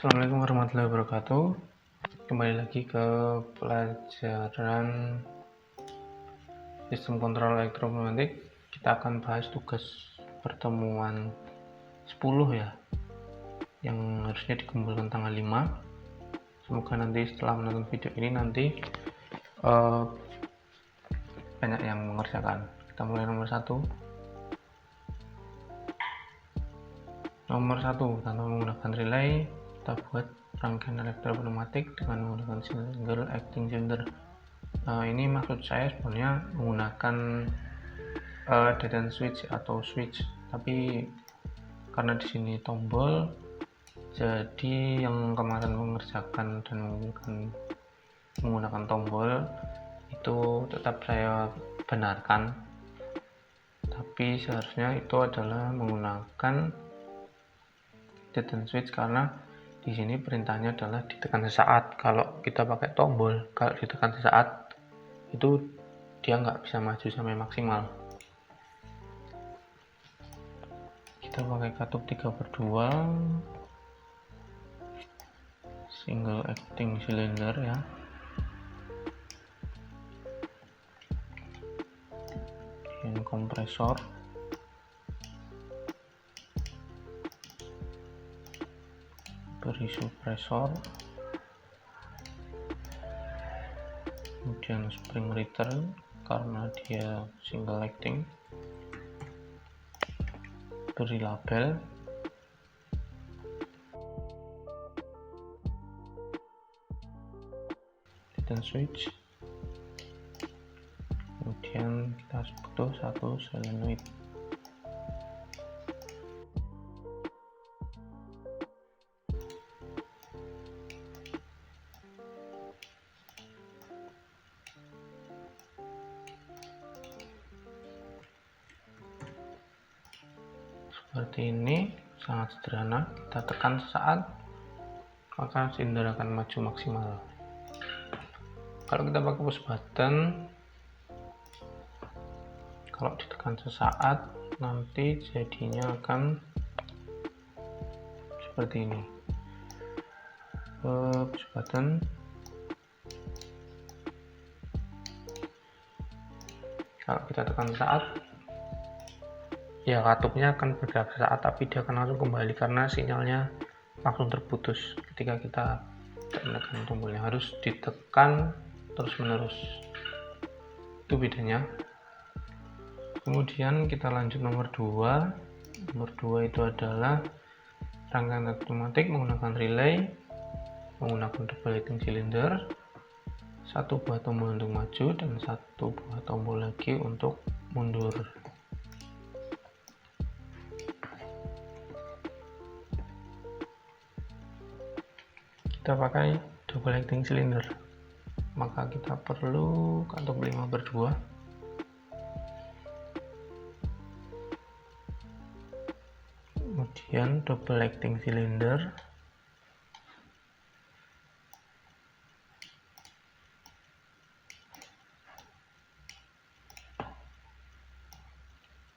Assalamualaikum warahmatullahi wabarakatuh. Kembali lagi ke pelajaran sistem kontrol elektromagnetik. Kita akan bahas tugas pertemuan 10 ya, yang harusnya dikumpulkan tanggal 5. Semoga nanti setelah menonton video ini nanti banyak yang mengerjakan. Kita mulai nomor 1. Nomor 1, tanpa menggunakan relay, kita buat rangkaian elektropneumatik dengan menggunakan single acting cylinder. Ini maksud saya sebenarnya menggunakan dead end switch atau switch, tapi karena di sini tombol, jadi yang kemarin mengerjakan dan menggunakan tombol itu tetap saya benarkan, tapi seharusnya itu adalah menggunakan dead end switch karena di sini perintahnya adalah ditekan sesaat. Kalau kita pakai tombol, kalau ditekan sesaat itu dia nggak bisa maju sampai maksimal. Kita pakai katup 3/2 single acting cylinder ya. Ini kompresor, beri suppressor, kemudian spring return karena dia single acting, beri label, dead end switch, kemudian kita butuh satu solenoid. Seperti ini, sangat sederhana. Kita tekan sesaat, maka silinder akan maju maksimal. Kalau kita pakai push button, kalau ditekan sesaat, nanti jadinya akan seperti ini. Push button, kalau kita tekan sesaat, ya katupnya akan bergerak sesaat, tapi dia akan langsung kembali karena sinyalnya langsung terputus ketika kita menekan tombolnya. Harus ditekan terus menerus, itu bedanya. Kemudian kita lanjut nomor 2. Nomor 2 itu adalah rangkaian elektromatik menggunakan relay, menggunakan double acting cylinder, satu buah tombol untuk maju dan satu buah tombol lagi untuk mundur. Kita pakai double acting cylinder, maka kita perlu katup 5/2. Kemudian double acting cylinder,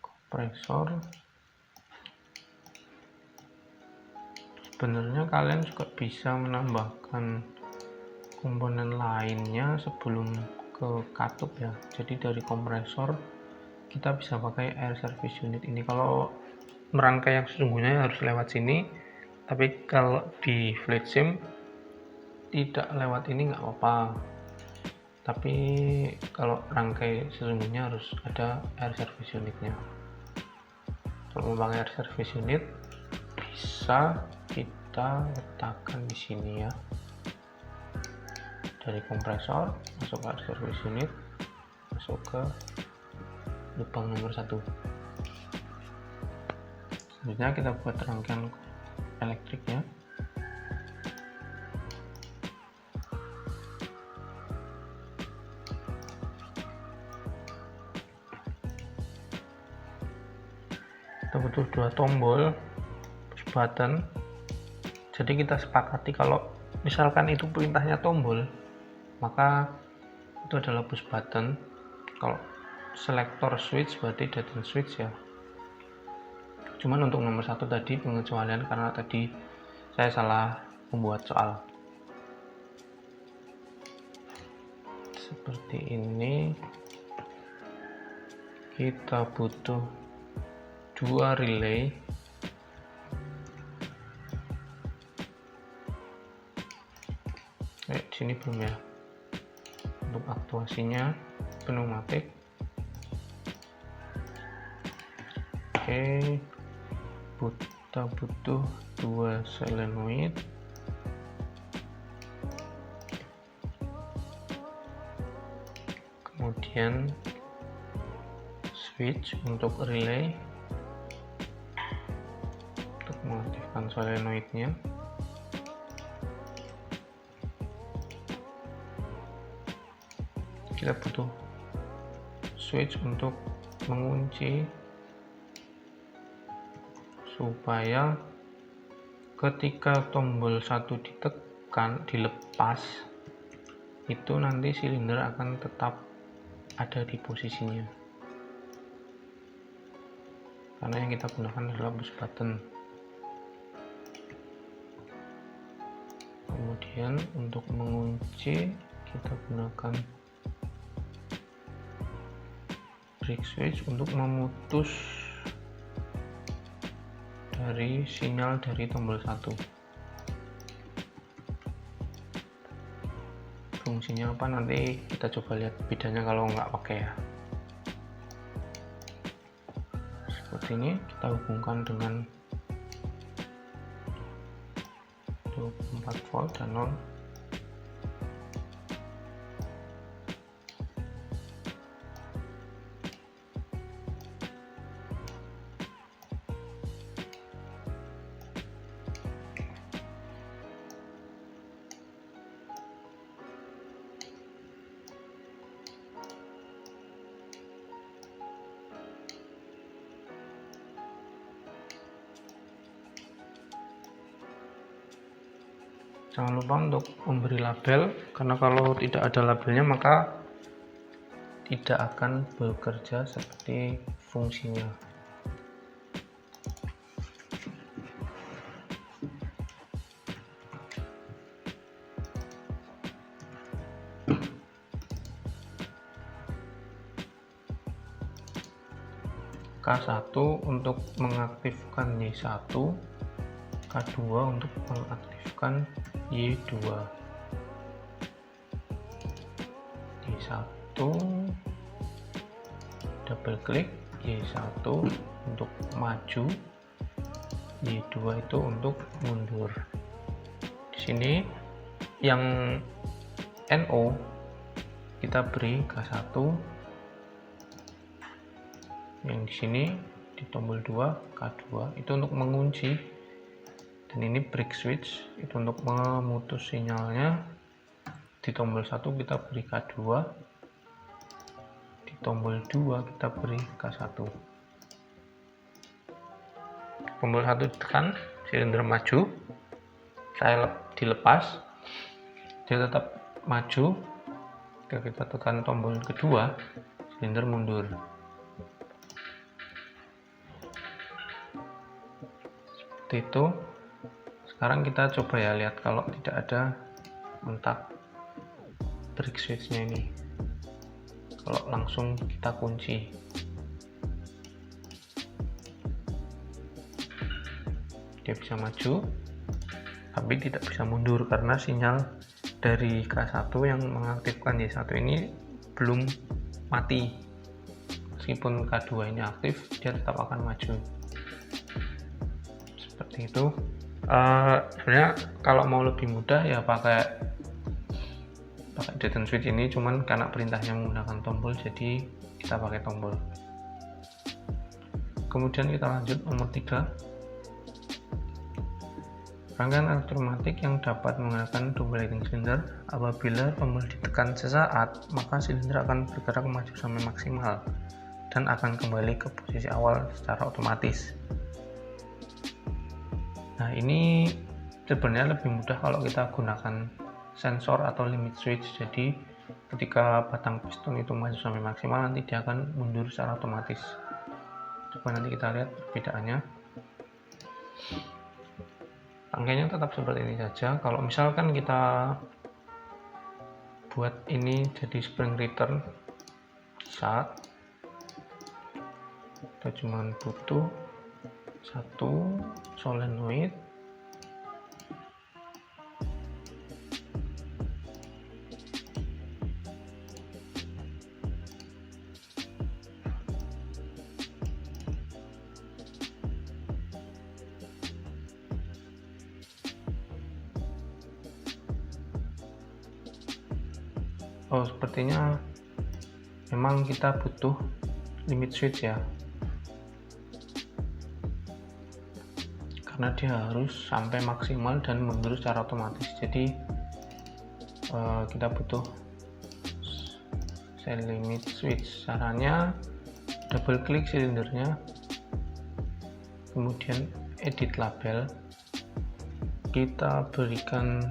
kompresor. Sebenarnya kalian juga bisa menambahkan komponen lainnya sebelum ke katup ya. Jadi dari kompresor kita bisa pakai air service unit ini. Kalau merangkai yang sesungguhnya harus lewat sini, tapi kalau di flat sim tidak lewat ini nggak apa-apa, tapi kalau rangkai sesungguhnya harus ada air service unitnya. Kalau mau pakai air service unit, bisa kita letakkan di sini ya, dari kompresor masuk ke air service unit, masuk ke lubang nomor 1. Selanjutnya kita buat rangkaian elektriknya. Kita butuh 2 tombol push button. Jadi kita sepakati kalau misalkan itu perintahnya tombol, maka itu adalah push button. Kalau selector switch berarti dead end switch ya. Cuman untuk nomor 1 tadi pengecualian karena tadi saya salah membuat soal. Seperti ini, kita butuh 2 relay. Di sini belum ya. Untuk aktuasinya pneumatik. Oke, kita butuh 2 solenoid. Kemudian switch untuk relay untuk mengaktifkan solenoidnya. Kita butuh switch untuk mengunci supaya ketika tombol 1 ditekan, dilepas, itu nanti silinder akan tetap ada di posisinya, karena yang kita gunakan adalah push button. Kemudian untuk mengunci kita gunakan break switch untuk memutus dari sinyal dari tombol 1. Fungsinya apa nanti kita coba lihat bedanya kalau nggak pakai ya. Seperti ini, kita hubungkan dengan 24 volt dan 0. Jangan lupa untuk memberi label, karena kalau tidak ada labelnya maka tidak akan bekerja seperti fungsinya. K1 untuk mengaktifkan Y1, K2 untuk mengaktifkan Y2. Y1 double klik, Y1 untuk maju, Y2 itu untuk mundur. Di sini yang NO kita beri K1, yang di sini di tombol 2 K2 itu untuk mengunci, dan ini break switch itu untuk memutus sinyalnya. Di tombol 1 kita beri K2, di tombol 2 kita beri K1. Tombol 1 ditekan, silinder maju. Saya dilepas, dia tetap maju. Jika kita tekan tombol kedua, silinder mundur. Seperti itu. Sekarang kita coba ya, lihat kalau tidak ada kontak break switchnya ini. Kalau langsung kita kunci, dia bisa maju tapi tidak bisa mundur karena sinyal dari K1 yang mengaktifkan Y1 ini belum mati. Meskipun K2 ini aktif, dia tetap akan maju. Seperti itu. Sebenarnya kalau mau lebih mudah ya pakai dead switch ini, cuman karena perintahnya menggunakan tombol jadi kita pakai tombol. Kemudian kita lanjut nomor 3, rangkaian elektromatik yang dapat menggunakan double acting cylinder. Apabila tombol ditekan sesaat, maka silinder akan bergerak maju sampai maksimal dan akan kembali ke posisi awal secara otomatis. Nah, ini sebenarnya lebih mudah kalau kita gunakan sensor atau limit switch. Jadi ketika batang piston itu maju sampai maksimal, nanti dia akan mundur secara otomatis. Coba nanti kita lihat perbedaannya. rangkaiannya tetap seperti ini saja. Kalau misalkan kita buat ini jadi spring return, bisa. Kita cuma butuh satu solenoid, sepertinya memang kita butuh limit switch ya, karena dia harus sampai maksimal dan mundur secara otomatis. Jadi kita butuh set limit switch. Caranya double klik silindernya, kemudian edit label, kita berikan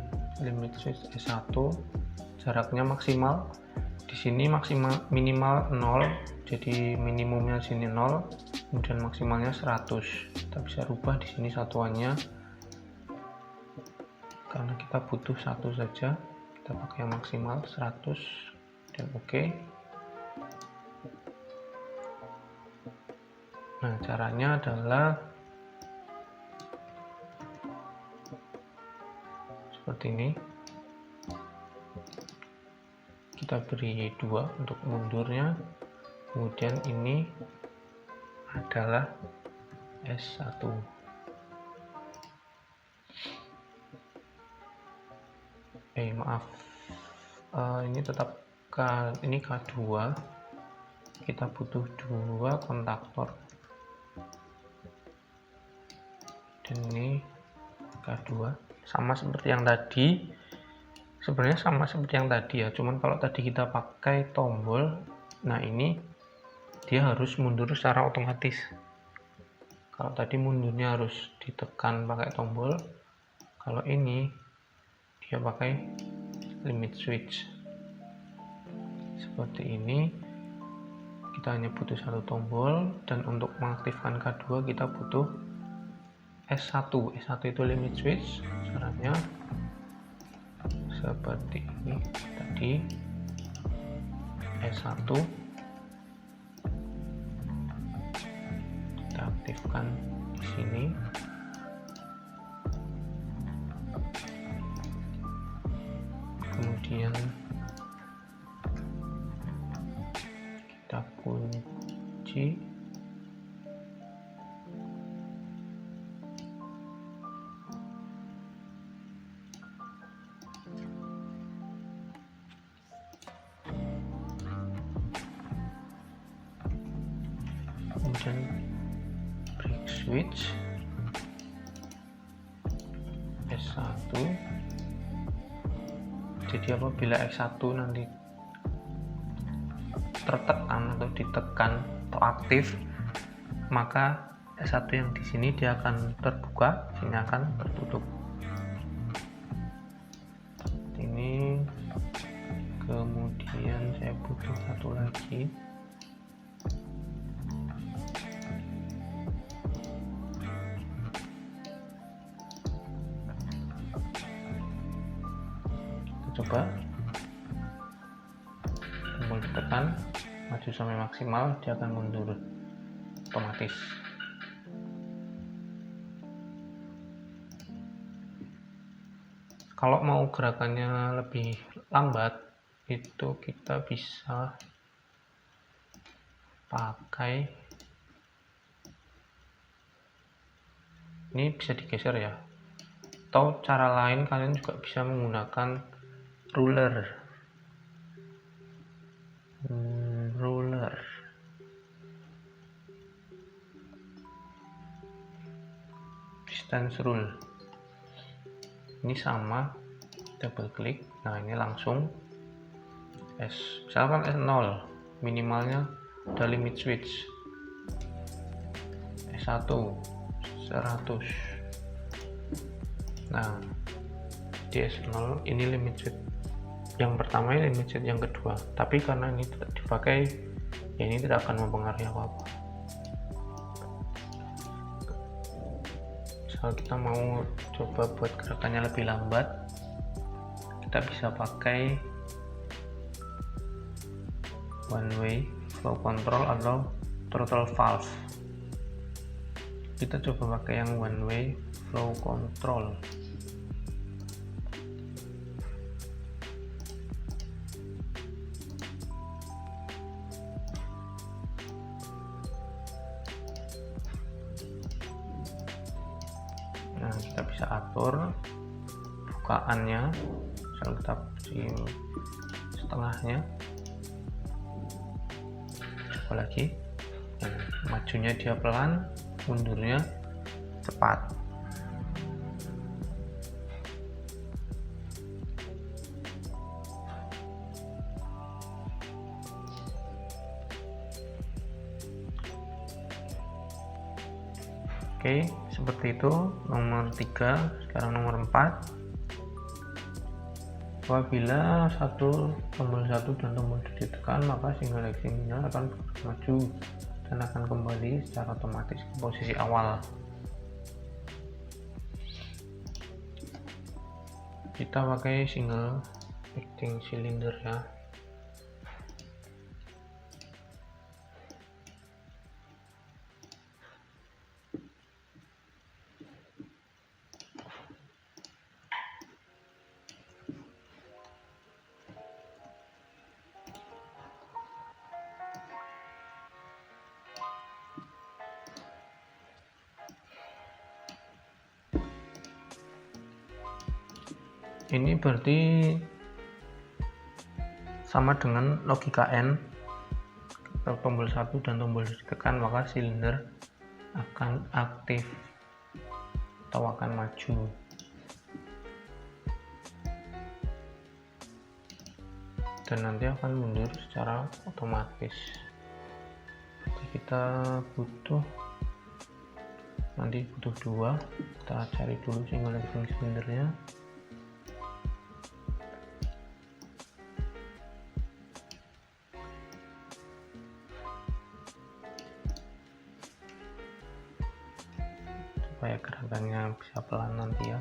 limit switch S1, jaraknya maksimal. Di sini minimal 0, jadi minimumnya di sini 0, kemudian maksimalnya 100. Kita bisa rubah di sini satuannya, karena kita butuh satu saja, kita pakai yang maksimal 100 dan oke. Nah, caranya adalah seperti ini. Kita beri 2 untuk mundurnya, kemudian ini adalah S1. Maaf, ini tetap ini K2, kita butuh 2 kontaktor, dan ini K2 sama seperti yang tadi. Sebenarnya sama seperti yang tadi ya, cuman kalau tadi kita pakai tombol, nah ini dia harus mundur secara otomatis. Kalau tadi mundurnya harus ditekan pakai tombol, kalau ini dia pakai limit switch. Seperti ini, kita hanya butuh satu tombol, dan untuk mengaktifkan K2 kita butuh S1. S1 itu limit switch. Caranya seperti ini tadi, S1 kita aktifkan di sini, kemudian kita kunci, kemudian break switch S1. Jadi apabila S1 nanti tertekan atau ditekan atau aktif, maka S1 yang di sini dia akan terbuka, sini akan tertutup. Ini kemudian saya butuh satu lagi. Coba tombol ditekan, maju sampai maksimal, dia akan mundur otomatis. Kalau mau gerakannya lebih lambat, itu kita bisa pakai ini, bisa digeser ya, atau cara lain kalian juga bisa menggunakan ruler distance rule. Ini sama, double klik, nah ini langsung misalkan S0, minimalnya ada limit switch, S1 100. Nah, di S0 ini limit switch yang pertama, ini limit switch yang kedua, tapi karena ini tidak dipakai ya ini tidak akan mempengaruhi apa-apa. Kalau kita mau coba buat gerakannya lebih lambat, kita bisa pakai one way flow control atau throttle valve. Kita coba pakai yang one way flow control. Nah, kita bisa atur bukaannya, misal kita di setengahnya, coba lagi. Nah, majunya dia pelan, mundurnya cepat. Oke, seperti itu nomor 3. Sekarang nomor 4. Apabila tombol 1 dan tombol 2 ditekan, maka single acting signal akan maju dan akan kembali secara otomatis ke posisi awal. Kita pakai single acting cylinder ya. Ini berarti sama dengan logika N. Tombol 1 dan tombol 2 ditekan, maka silinder akan aktif atau akan maju. Dan nanti akan mundur secara otomatis. Jadi kita nanti butuh 2. Kita cari dulu single acting cylindernya. Supaya gerakannya bisa pelan nanti ya.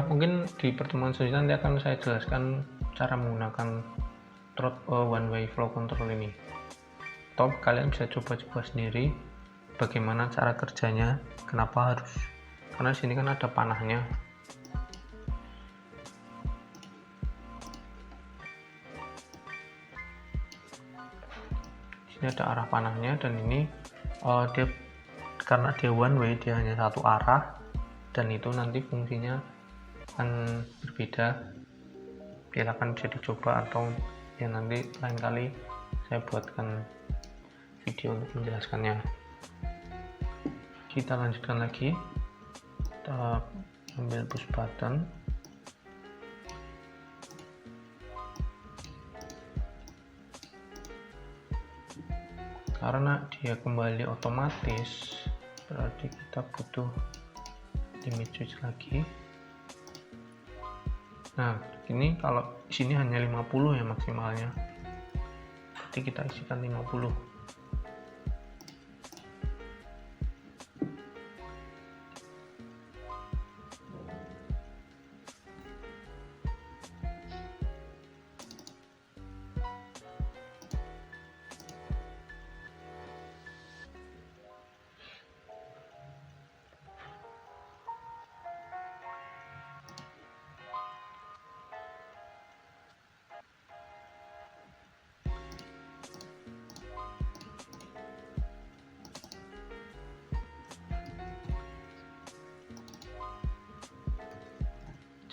Mungkin di pertemuan selanjutnya nanti akan saya jelaskan cara menggunakan one way flow control ini, atau kalian bisa coba-coba sendiri bagaimana cara kerjanya. Kenapa harus, karena sini kan ada panahnya. Sini ada arah panahnya, dan ini karena dia one way, dia hanya satu arah, dan itu nanti fungsinya akan berbeda. Silakan bisa dicoba, atau ya nanti lain kali saya buatkan video untuk menjelaskannya. Kita lanjutkan lagi. Kita ambil push button. Karena dia kembali otomatis, berarti kita butuh limit switch lagi. Nah, ini kalau di sini hanya 50 ya maksimalnya. Berarti kita isikan 50.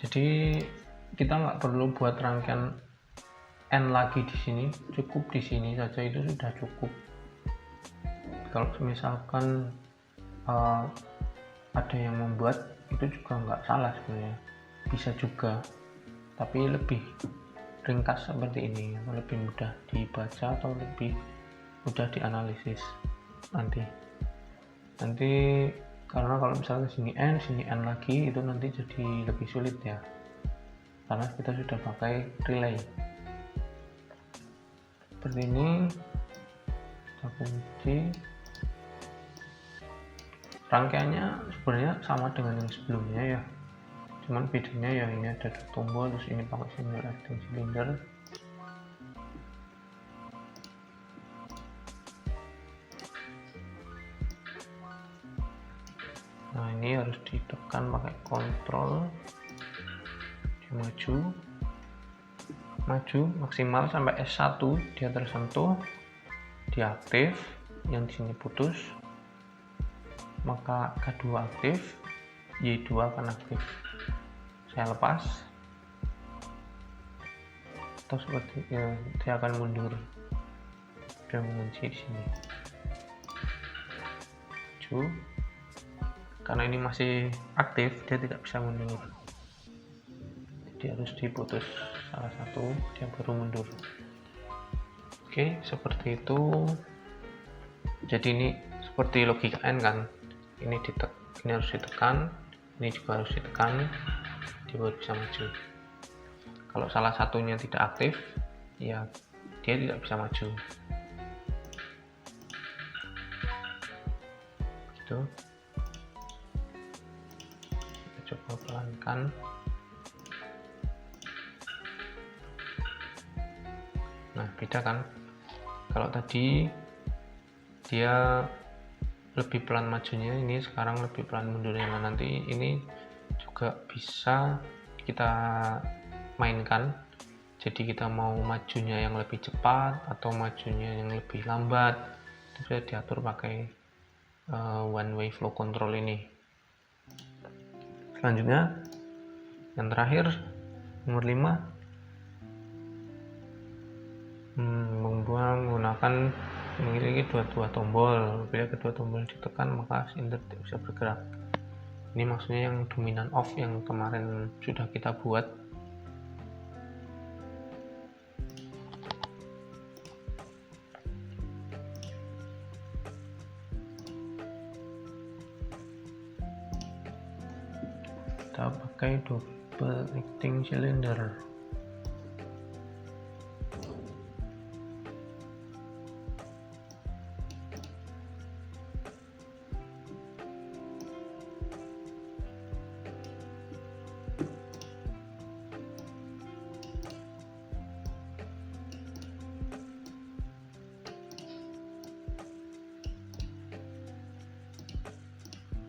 Jadi kita nggak perlu buat rangkaian N lagi di sini, cukup di sini saja itu sudah cukup. Kalau misalkan ada yang membuat, itu juga nggak salah sebenarnya, bisa juga, tapi lebih ringkas seperti ini, lebih mudah dibaca atau lebih mudah dianalisis nanti karena kalau misalnya sini n lagi itu nanti jadi lebih sulit ya, karena kita sudah pakai relay seperti ini. Kita kunci. Rangkaiannya sebenarnya sama dengan yang sebelumnya ya, cuman bedanya ya ini ada 2 tombol, terus ini pakai single acting cylinder. Nah ini harus ditekan pakai kontrol, dia maju maksimal sampai S1 dia tersentuh, dia aktif, yang di sini putus, maka K2 aktif, Y2 akan aktif. Saya lepas, atau seperti ya, dia akan mundur, dia mengunci di sini. Maju, karena ini masih aktif dia tidak bisa mundur, jadi harus diputus salah satu, dia baru mundur. Oke, seperti itu. Jadi ini seperti logika N kan, ini harus ditekan, ini juga harus ditekan, dia baru bisa maju. Kalau salah satunya tidak aktif ya dia tidak bisa maju gitu. Kita coba pelankan. Nah beda kan, kalau tadi dia lebih pelan majunya, ini sekarang lebih pelan mundurnya. Nah nanti ini juga bisa kita mainkan, jadi kita mau majunya yang lebih cepat atau majunya yang lebih lambat, itu bisa diatur pakai one way flow control ini. Selanjutnya yang terakhir nomor 5, menggunakan memiliki dua tombol. Bila kedua tombol ditekan maka silinder tidak bisa bergerak. Ini maksudnya yang dominan off yang kemarin sudah kita buat. Kita pakai double acting cylinder.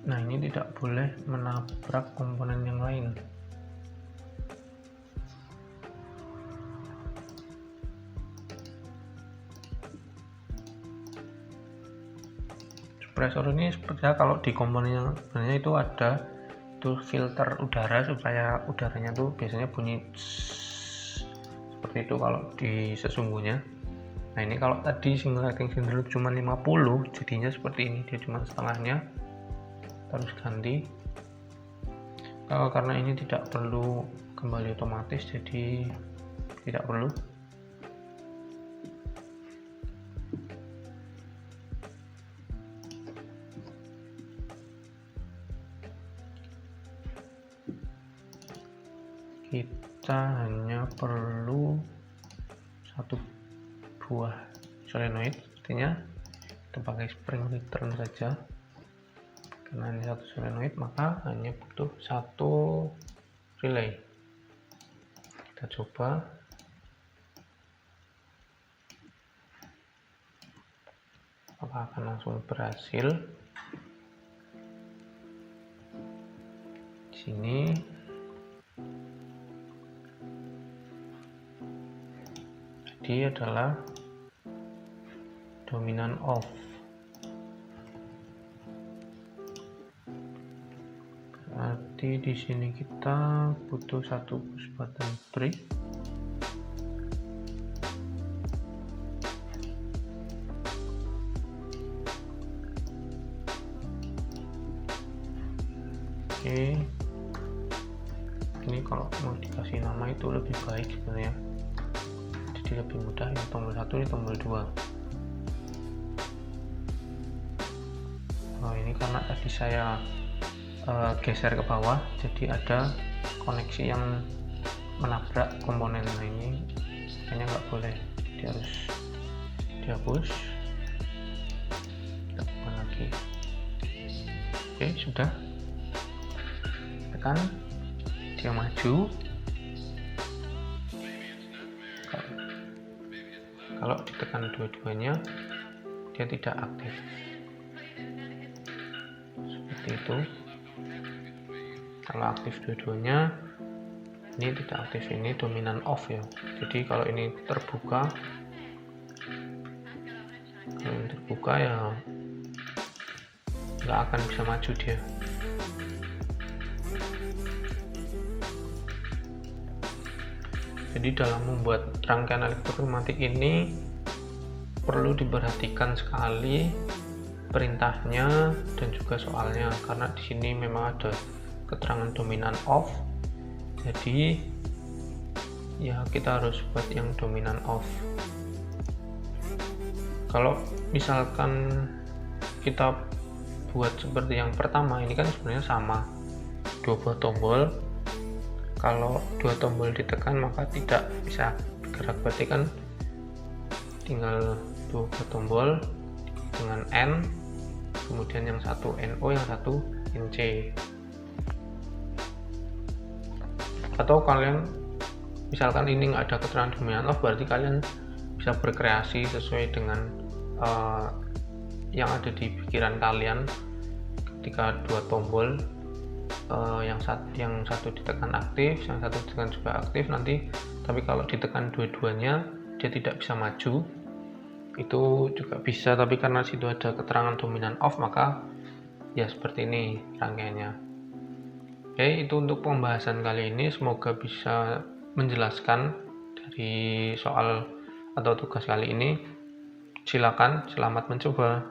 Nah ini tidak boleh menabrak komponen yang lain. Suppressor ini sepertinya kalau di komponen yang sebenarnya itu ada itu filter udara supaya udaranya tuh biasanya bunyi seperti itu kalau di sesungguhnya. Nah ini kalau tadi single acting cylinder cuma 50, jadinya seperti ini, dia cuma setengahnya. Harus ganti karena ini tidak perlu kembali otomatis, jadi tidak perlu. Kita hanya perlu 1 buah solenoid, artinya kita pakai spring return saja. Karena ini 1 solenoid maka hanya butuh 1 relay. Kita coba. Apakah akan langsung berhasil? Di sini jadi adalah dominan off. Berarti di sini kita butuh 1 push button break. Oke, ini kalau mau dikasih nama itu lebih baik sebenarnya. jadi lebih mudah. Ini tombol 1, ini tombol 2. Ini karena tadi saya geser ke bawah, jadi ada koneksi yang menabrak komponen. Nah ini kayaknya nggak boleh, dia harus dihapus. Kita tekan lagi. Oke, sudah. Tekan, dia maju. Kalau ditekan dua-duanya, dia tidak aktif. Seperti itu. Kalau aktif dua-duanya, ini tidak aktif, ini dominan off ya. Jadi kalau ini terbuka, ya nggak akan bisa maju dia. Jadi dalam membuat rangkaian elektropneumatik ini perlu diperhatikan sekali perintahnya dan juga soalnya, karena di sini memang ada keterangan dominan off. Jadi ya kita harus buat yang dominan off. Kalau misalkan kita buat seperti yang pertama, ini kan sebenarnya sama, 2 buah tombol. Kalau 2 tombol ditekan maka tidak bisa bergerak, berarti kan tinggal 2 buah tombol dengan N, kemudian yang satu NO, yang satu NC. Atau kalian misalkan ini nggak ada keterangan dominan off, berarti kalian bisa berkreasi sesuai dengan yang ada di pikiran kalian. Ketika 2 tombol, yang satu ditekan aktif, yang satu ditekan juga aktif nanti, tapi kalau ditekan dua-duanya dia tidak bisa maju, itu juga bisa. Tapi karena situ ada keterangan dominan off, maka ya seperti ini rangkaiannya. Oke, itu untuk pembahasan kali ini, semoga bisa menjelaskan dari soal atau tugas kali ini. Silakan, selamat mencoba.